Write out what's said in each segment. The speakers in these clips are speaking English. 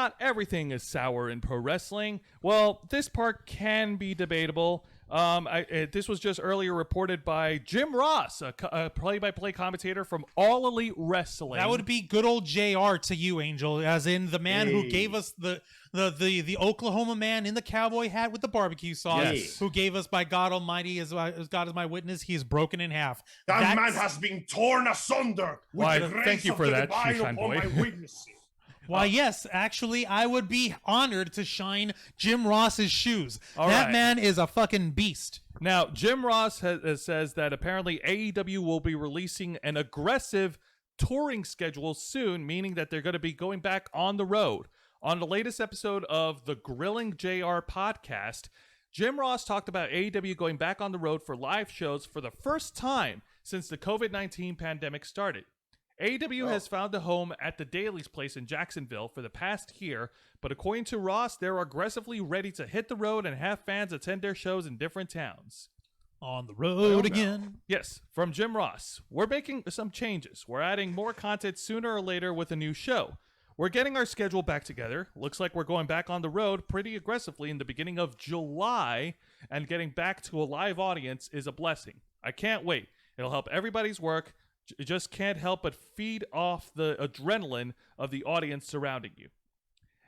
not everything is sour in pro wrestling. Well, this part can be debatable. This was just earlier reported by Jim Ross, a play-by-play commentator from All Elite Wrestling. That would be good old JR to you, Angel, as in the man who gave us the Oklahoma man in the cowboy hat with the barbecue sauce, who gave us, by God Almighty, as God is my witness, he is broken in half. That man has been torn asunder with the grace thank you of for the that, divine Shoeshine upon boy. my witnesses. Why, yes, actually, I would be honored to shine Jim Ross's shoes. All that right. man is a fucking beast. Now, Jim Ross says that apparently AEW will be releasing an aggressive touring schedule soon, meaning that they're going to be going back on the road. On the latest episode of the Grilling JR podcast, Jim Ross talked about AEW going back on the road for live shows for the first time since the COVID-19 pandemic started. AEW has found a home at the Daly's place in Jacksonville for the past year, but according to Ross, they're aggressively ready to hit the road and have fans attend their shows in different towns. On the road again. Yes, from Jim Ross. We're making some changes. We're adding more content sooner or later with a new show. We're getting our schedule back together. Looks like we're going back on the road pretty aggressively in the beginning of July, and getting back to a live audience is a blessing. I can't wait. It'll help everybody's work. It just can't help but feed off the adrenaline of the audience surrounding you.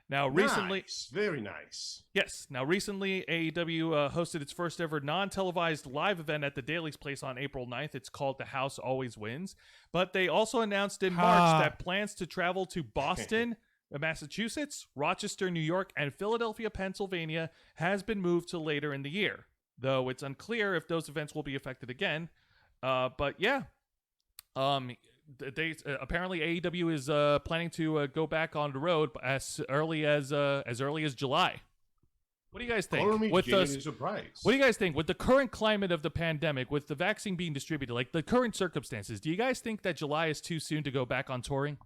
Now, recently... Nice. Very nice. Yes. Now, recently, AEW hosted its first ever non-televised live event at the Daly's place on April 9th. It's called The House Always Wins. But they also announced in March that plans to travel to Boston, Massachusetts, Rochester, New York, and Philadelphia, Pennsylvania has been moved to later in the year. Though it's unclear if those events will be affected again. But yeah. They apparently AEW is planning to go back on the road as early as July. What do you guys think? What do you guys think with the current climate of the pandemic, with the vaccine being distributed, like the current circumstances? Do you guys think that July is too soon to go back on touring?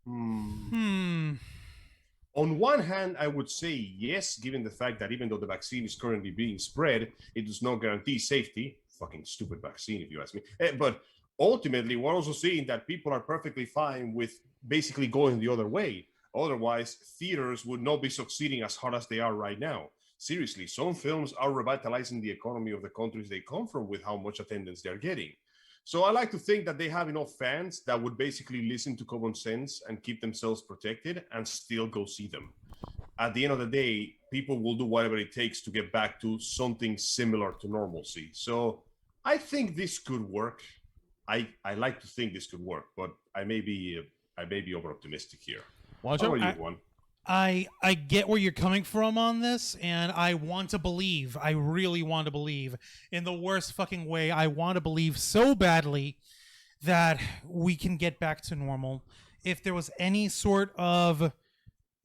On one hand, I would say yes, given the fact that even though the vaccine is currently being spread, it does not guarantee safety. Fucking stupid vaccine, if you ask me. But ultimately, we're also seeing that people are perfectly fine with basically going the other way. Otherwise, theaters would not be succeeding as hard as they are right now. Seriously, some films are revitalizing the economy of the countries they come from with how much attendance they're getting. So I like to think that they have enough fans that would basically listen to common sense and keep themselves protected and still go see them. At the end of the day, people will do whatever it takes to get back to something similar to normalcy. So I think this could work. I like to think this could work, but I may be over optimistic here. How about you, Juan? I get where you're coming from on this, and I want to believe. I really want to believe in the worst fucking way. I want to believe so badly that we can get back to normal. If there was any sort of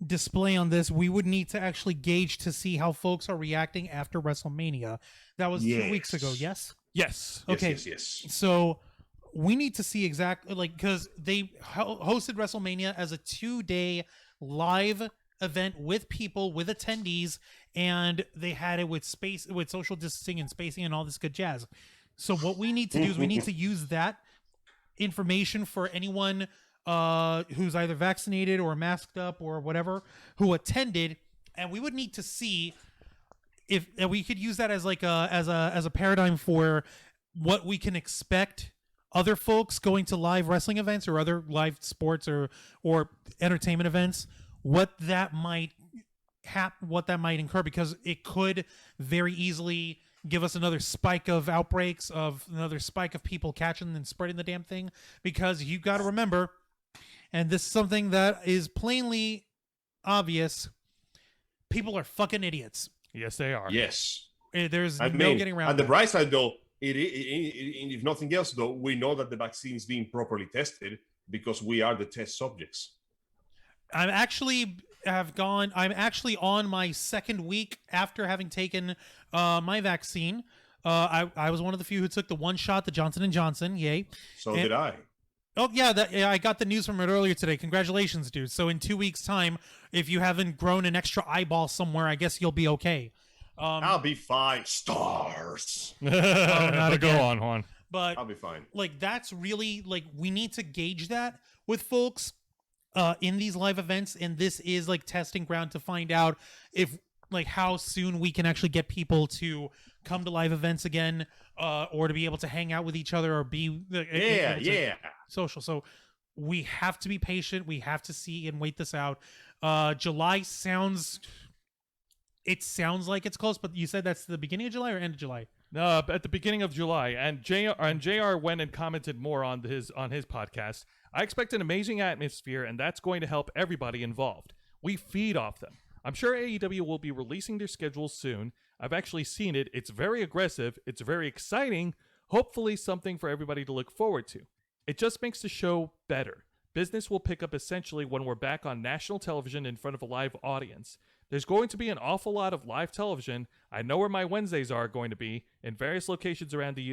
display on this, we would need to actually gauge to see how folks are reacting after WrestleMania. That was 2 weeks ago. Yes. Yes. Okay. Yes. So we need to see exactly, because they hosted WrestleMania as a 2-day live event with people, with attendees, and they had it with social distancing and spacing and all this good jazz. So what we need to do is we need to use that information for anyone who's either vaccinated or masked up or whatever who attended, and we would need to see if we could use that as like as a paradigm for what we can expect other folks going to live wrestling events or other live sports or entertainment events, what that might incur, because it could very easily give us another spike of outbreaks, of another spike of people catching and spreading the damn thing. Because you got to remember, and this is something that is plainly obvious, people are fucking idiots. Yes, they are. Yes. There's no getting around On the that. bright side, though, if nothing else, though, we know that the vaccine is being properly tested because we are the test subjects. I'm actually on my second week after having taken my vaccine. I was one of the few who took the one shot, the Johnson & Johnson. Yay. So did I. Oh, yeah, I got the news from it earlier today. Congratulations, dude. So in 2 weeks' time, if you haven't grown an extra eyeball somewhere, I guess you'll be okay. I'll be fine. Stars. Not Go again. on, Juan. But I'll be fine. like, that's really, like, we need to gauge that with folks. in these live events, and this is like testing ground to find out if like how soon we can actually get people to come to live events again, or to be able to hang out with each other or be social. So we have to be patient. We have to see and wait this out. July sounds like it's close, but you said that's the beginning of July or end of July? No, at the beginning of July, and JR went and commented more on his podcast. I expect an amazing atmosphere, and that's going to help everybody involved. We feed off them. I'm sure AEW will be releasing their schedules soon. I've actually seen it. It's very aggressive. It's very exciting. Hopefully something for everybody to look forward to. It just makes the show better. Business will pick up essentially when we're back on national television in front of a live audience. There's going to be an awful lot of live television. I know where my Wednesdays are going to be in various locations around the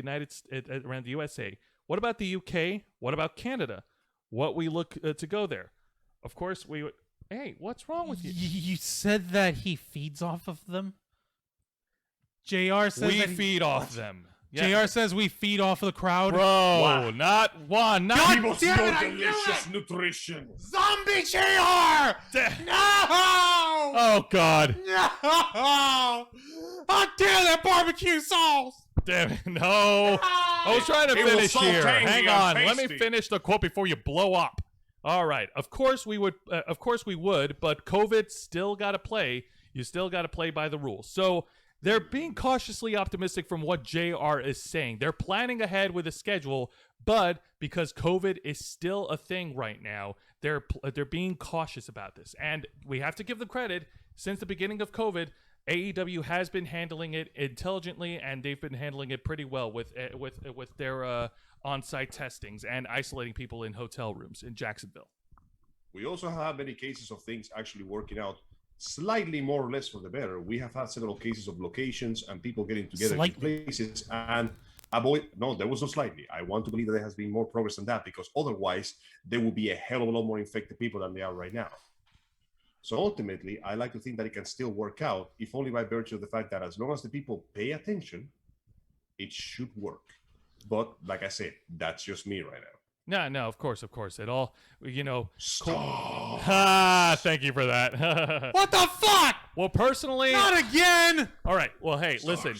around the USA. What about the UK? What about Canada? What we look to go there? Of course, we would. Hey, what's wrong with you? You said that he feeds off of them. JR says we feed off them. Yeah. JR says we feed off of the crowd. Bro, Wow. not one. Not God People damn it, smell I knew delicious it! nutrition. Zombie JR! No! Oh God! No! How dare that barbecue sauce! Damn it! No. I was trying to It was finish so here. tangy Hang and on. Let me tasty. finish the quote before you blow up. All right. Of course we would. Of course we would. But COVID still got to play. You still got to play by the rules. So they're being cautiously optimistic from what JR is saying. They're planning ahead with a schedule, but because COVID is still a thing right now, they're being cautious about this. And we have to give them credit. Since the beginning of COVID, AEW has been handling it intelligently, and they've been handling it pretty well with their on-site testings and isolating people in hotel rooms in Jacksonville. We also have many cases of things actually working out slightly more or less for the better. We have had several cases of locations and people getting together in places and avoid. No, there was no slightly. I want to believe that there has been more progress than that, because otherwise there will be a hell of a lot more infected people than there are right now. So ultimately, I like to think that it can still work out, if only by virtue of the fact that as long as the people pay attention, it should work. But like I said, that's just me right now. No, of course. It all, Stop. Thank you for that. What the fuck? Well, personally, Not again! all right. Well, hey, listen.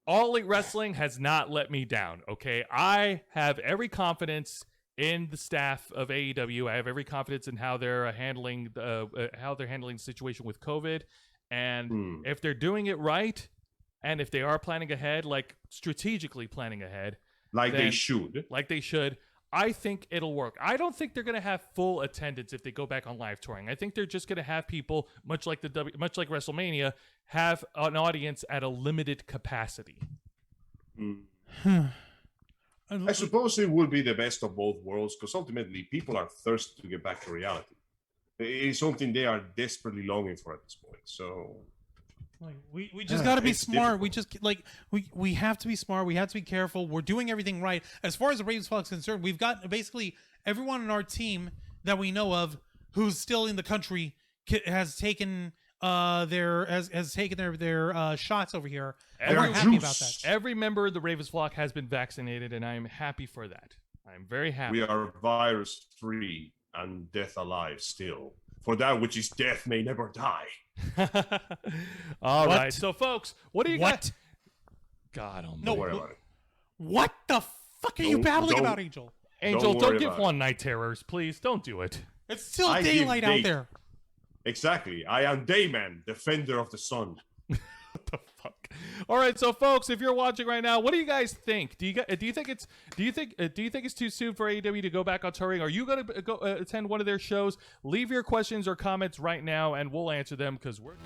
All Elite Wrestling has not let me down. Okay, I have every confidence in the staff of AEW. I have every confidence in how they're handling the situation with COVID, and if they're doing it right, and if they are planning ahead, like strategically planning ahead, like they should. I think it'll work. I don't think they're going to have full attendance if they go back on live touring. I think they're just going to have people, much like WrestleMania, have an audience at a limited capacity. I suppose it would be the best of both worlds, because ultimately people are thirsty to get back to reality. It is something they are desperately longing for at this point. So Like, we just got to be it's smart. difficult. We just we have to be smart. We have to be careful. We're doing everything right. As far as the Ravens is concerned, we've got basically everyone on our team that we know of who's still in the country has taken their shots over here. And we're happy about that. Every member of the Ravens flock has been vaccinated, and I am happy for that. I'm very happy. We are virus free and death alive still. For that which is death may never die. All What? right. So, folks, what do you What? got? God almighty. Don't worry about it. What the fuck are you babbling about, Angel? Angel, Don't don't worry give about one night terrors, please. Don't do it. It's still I give daylight out date. there. Exactly. I am Dayman, defender of the sun. What the fuck? All right, so folks, if you're watching right now, what do you guys think? Do you think it's too soon for AEW to go back on touring? Are you going to go attend one of their shows? Leave your questions or comments right now, and we'll answer them because we're.